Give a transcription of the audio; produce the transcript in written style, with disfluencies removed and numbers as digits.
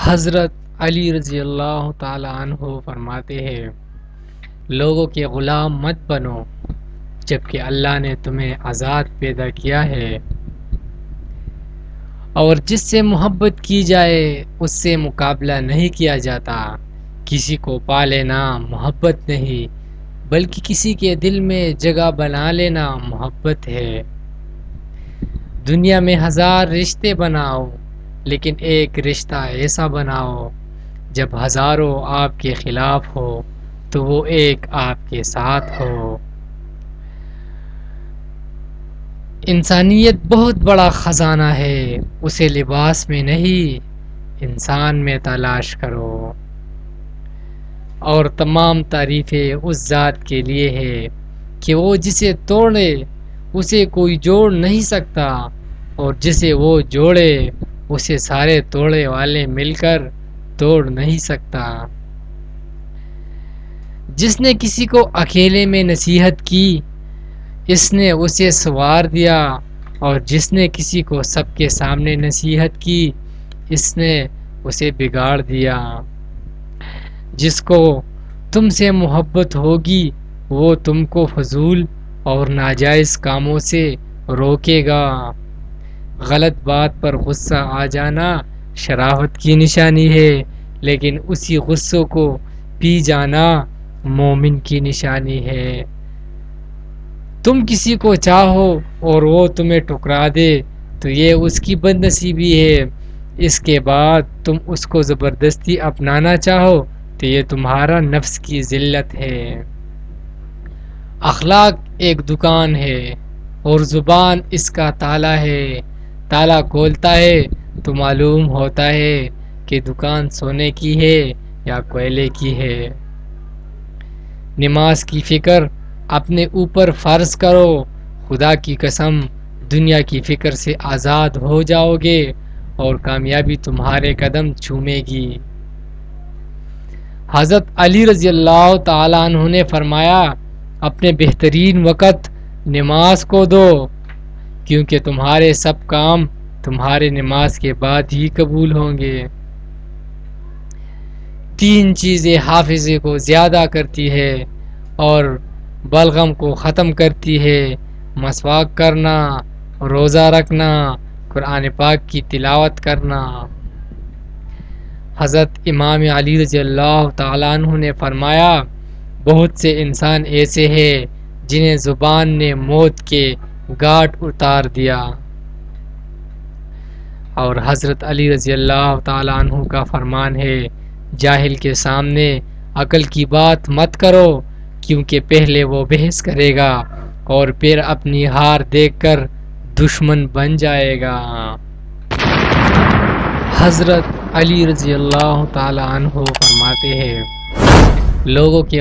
حضرت علی رضی اللہ تعالی عنہ فرماتے ہیں، لوگوں کے غلام مت بنو جبکہ اللہ نے تمہیں آزاد پیدا کیا ہے، اور جس سے محبت کی جائے اس سے مقابلہ نہیں کیا جاتا۔ کسی کو پا لینا محبت نہیں بلکہ کسی کے دل میں جگہ بنا لینا محبت ہے۔ دنیا میں ہزار رشتے بناؤ لیکن ایک رشتہ ایسا بناؤ جب ہزاروں آپ کے خلاف ہو تو وہ ایک آپ کے ساتھ ہو۔ انسانیت بہت بڑا خزانہ ہے، اسے لباس میں نہیں انسان میں تلاش کرو، اور تمام تعریفیں اس ذات کے لیے ہے کہ وہ جسے توڑے اسے کوئی جوڑ نہیں سکتا، اور جسے وہ جوڑے اسے سارے توڑے والے مل کر توڑ نہیں سکتا۔ جس نے کسی کو اکیلے میں نصیحت کی اس نے اسے سنوار دیا، اور جس نے کسی کو سب کے سامنے نصیحت کی اس نے اسے بگاڑ دیا۔ جس کو تم سے محبت ہوگی وہ تم کو فضول اور ناجائز کاموں سے روکے گا۔ غلط بات پر غصہ آ جانا شرافت کی نشانی ہے، لیکن اسی غصوں کو پی جانا مومن کی نشانی ہے۔ تم کسی کو چاہو اور وہ تمہیں ٹکرا دے تو یہ اس کی بد نصیبی ہے، اس کے بعد تم اس کو زبردستی اپنانا چاہو تو یہ تمہارا نفس کی ذلت ہے۔ اخلاق ایک دکان ہے اور زبان اس کا تالا ہے، تالا کھولتا ہے تو معلوم ہوتا ہے کہ دکان سونے کی ہے یا کوئلے کی ہے۔ نماز کی فکر اپنے اوپر فرض کرو، خدا کی قسم دنیا کی فکر سے آزاد ہو جاؤ گے اور کامیابی تمہارے قدم چومے گی۔ حضرت علی رضی اللہ تعالی عنہ نے فرمایا، اپنے بہترین وقت نماز کو دو کیونکہ تمہارے سب کام تمہارے نماز کے بعد ہی قبول ہوں گے۔ تین چیزیں حافظے کو زیادہ کرتی ہے اور بلغم کو ختم کرتی ہے: مسواک کرنا، روزہ رکھنا، قرآن پاک کی تلاوت کرنا۔ حضرت امام علی رضی اللہ تعالیٰ عنہ نے فرمایا، بہت سے انسان ایسے ہیں جنہیں زبان نے موت کے گھاٹ اتار دیا، اور حضرت علی رضی اللہ تعالیٰ عنہ کا فرمان ہے، جاہل کے سامنے عقل کی بات مت کرو کیونکہ پہلے وہ بحث کرے گا اور پھر اپنی ہار دیکھ کر دشمن بن جائے گا۔ حضرت علی رضی اللہ تعالی عنہ فرماتے ہیں، لوگوں کے